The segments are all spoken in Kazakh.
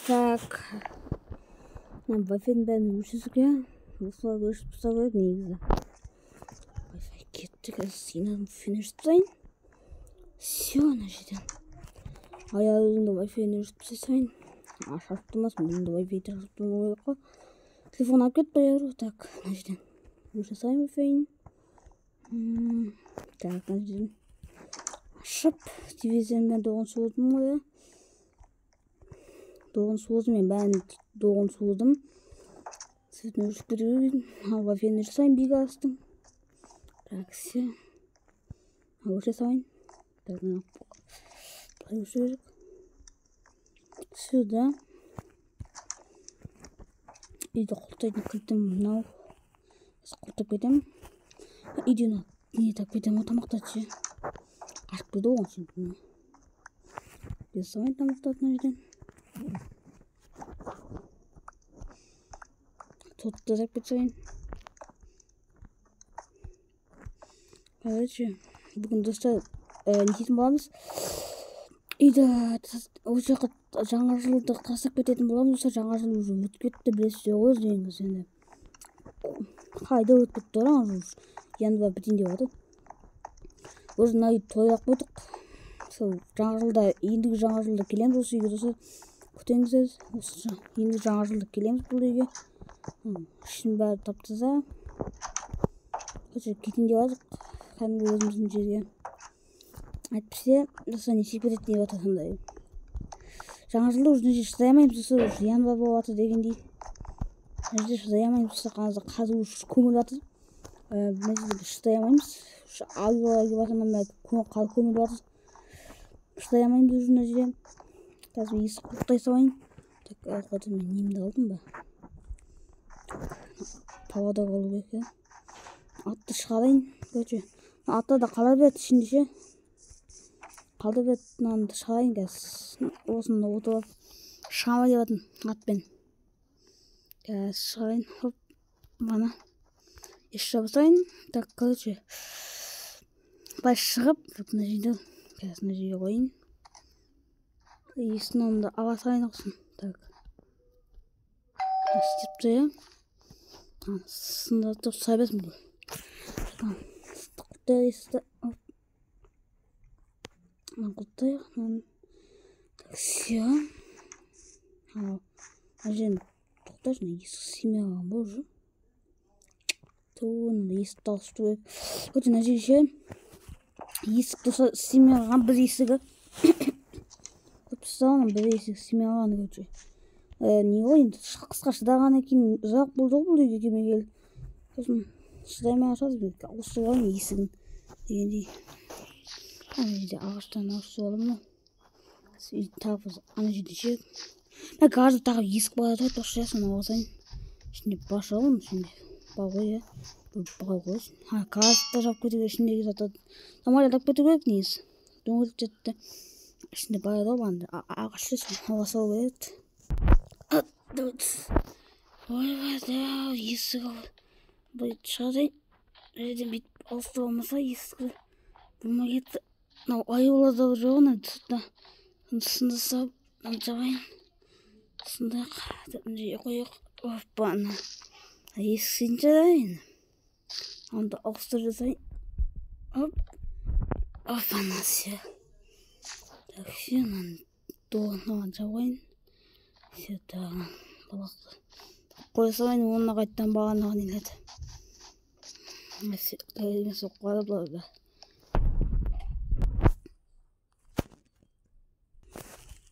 Так. Wi-Fi'nin бәрін өшізге. Осылай өшіп тұса қойып негізі. Wi-Fi кетті. Сенен финиш тұсайын. Все, ана жерден. Аяқ өзіңді Wi-Fi'ні өшіп тұсайын. Шарттымасын. Бұнды Wi-Fi'ді шарттым ойық қой. Телефон алып кетті баяғыру. Так, ана жерден. Өшісайын Wi-Fi'ні. Так, ана жерден. Ашып. Телевизорын мен доғын соғдым ғой. Доғын соғдым. Мен бәрін доғын соғдым. Сіздің өшіп кетуге. Wi-Fi'ні жасайын биге астым. Так, все. Өшісайын. Так, өші керек. Сюда. Үйді құлтайтын кілтім мынау. Құлтып кетем. Үйден не тап кетем, тамақтатшы. Ашып кеді оған сен. Жасайын тамақтатын жерден. Тотты тап кетсайын. Короче, бүгін достар не дейтін боламыз. Үйді осы жаңа жылды қасап кететін боламыз. Жаңа жыл уже өтіп кетті, білесіз ғой өзіңіз енді. Қайда өтіп кетті жаңа жыл? Январь бітейін деп жатыр. Уже мына үйді тойлап қойдық. Сол жаңа жылда, ендігі жаңа жылда келеміз осы үйге достар. Күтеңіздер. Осы енді жаңа жылда келеміз бұл үйге. Ішін бәрі тап-таза. Кетейін деп жатырық. Кәдімгі өзіміздің жерге. Әйтпесе, достар не істеп кетеді деп жатыр сондай. Жаңа жылда уже шыдай алмаймыз достар, уже январь болып жатыр дегендей. Мына жерде шыдай алмаймыз достар, қазір уже көміліп жатыр. Мына жерде шыдай алмаймыз. Ай келіп жатырмын, қалып көміліп жатыр. Шыдай алмаймыз уже мына жерде. Қазір есік құлықтай салайын. Так, қойды мен немді алдым ба? Павада қалу керек, атты шығарайын. Короче, атты да қала береді ішінде ше. Қалды береді, мынаны шығарайын қазір. Осында отырып шығама деп жатырмын атпен. Қазір шығарайын. Хоп, бана. Еш жабысайын. Так, короче, бай шығып, мына жерде қазір мына жерге қойын. Есін онда ала салайын оқсын. Так. Істеп тұр, сында тұрып сайбасын бұл. Құттай есті. Құттай. Так, все. Ажен тұқтай жына есік семей алған бұл жы. Туын, есік талшып тұр. Өте на жерше есік тұрса семей алған бір есігі. Көптістауын бір есік семей алғаны көтше. Не ғой енді қысқа шыдаған екен, ұзақ болды бұл үйге келмей келді. Сосын шыдаймай ашады, ауысып алайын есігін дегендей. Ана жерде ағаштан ауысып алым ма? Тағы ана жерде жер. Мен қазір тағы есік бар еді, тоқшы жасын ауысайын. Ішінде башы алын, ішінде бар ғой, бар ғой. Қазір да жап кетуге ішіндегі затады. Тамайлы тап кету керек негізі. Дөңгеліп жетті. Ішінде бар еді ғой, ағаш жасын ауасы алу керек. Ойбай, да, есік ал. Бұйт шығарайын. Жерден бүйтіп алысты болмаса есігі болмай кетті. Мынау аюларда жоғын әді сұртта. Сында сап, жабайын. Сындақ, жерге қойық. Опа, ана. Есік сен жарайын. Онда алыстыр жасайын. Оп. Опа, ана все. Так, все, доғын жабайын. Сюда балақты қой салайын, онына қайттан бағанаған еледі. Кәдімгі соққары бұларда.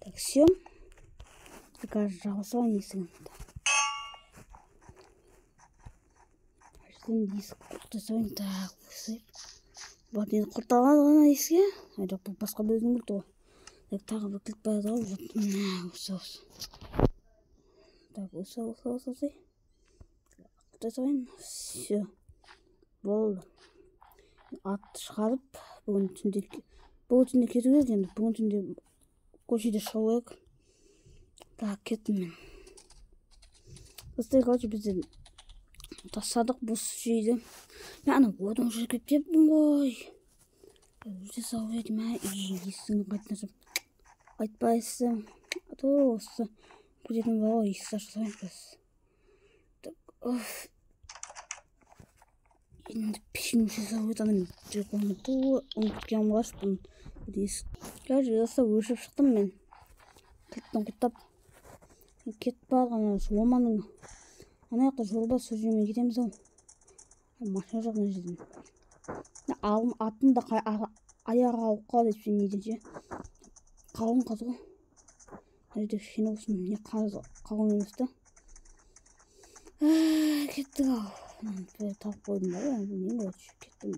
Так, все. Қазір жаба салайын есігін. Әжден есік құрттай салайын. Так, өсіп. Бұлар енді құрталған ғана есіге. Жоқ, бұл басқа бөлдің бұлды ғой. Тағы бір кілт бар еді ғой. Осы. Так, осы. Құттай салайын. Все. Болды. Атты шығарып, бүгін түнде кету керек енді. Бүгін түнде көшеде шығу керек. Так, кеттім мен. Достар, короче, бізден тастадық бос жейді. Мен ана одың жүріп кептеппін ғой. Өте сау едім, есігін қайтын ашып. Айтпайсың. Осы Bu жерден баба иіс ашылмай biraz. Of. Енді пешім жасап өтанын телефонды ұмытып алғашпын. Қазір жасап өшіп шықтым мен. Кілттен құттап. Кетіп барған орманның ана жақта жолда сол жермен кетеміз ау. Машина жоқ мына жерден. Атын да аяғы ауып қалды деп не десе. Қалың қаз ғой. Мына жерде кішкене болсын не қалың емес та. Кеттік ау. Тауып қойдым ба? Не болды? Кеттім.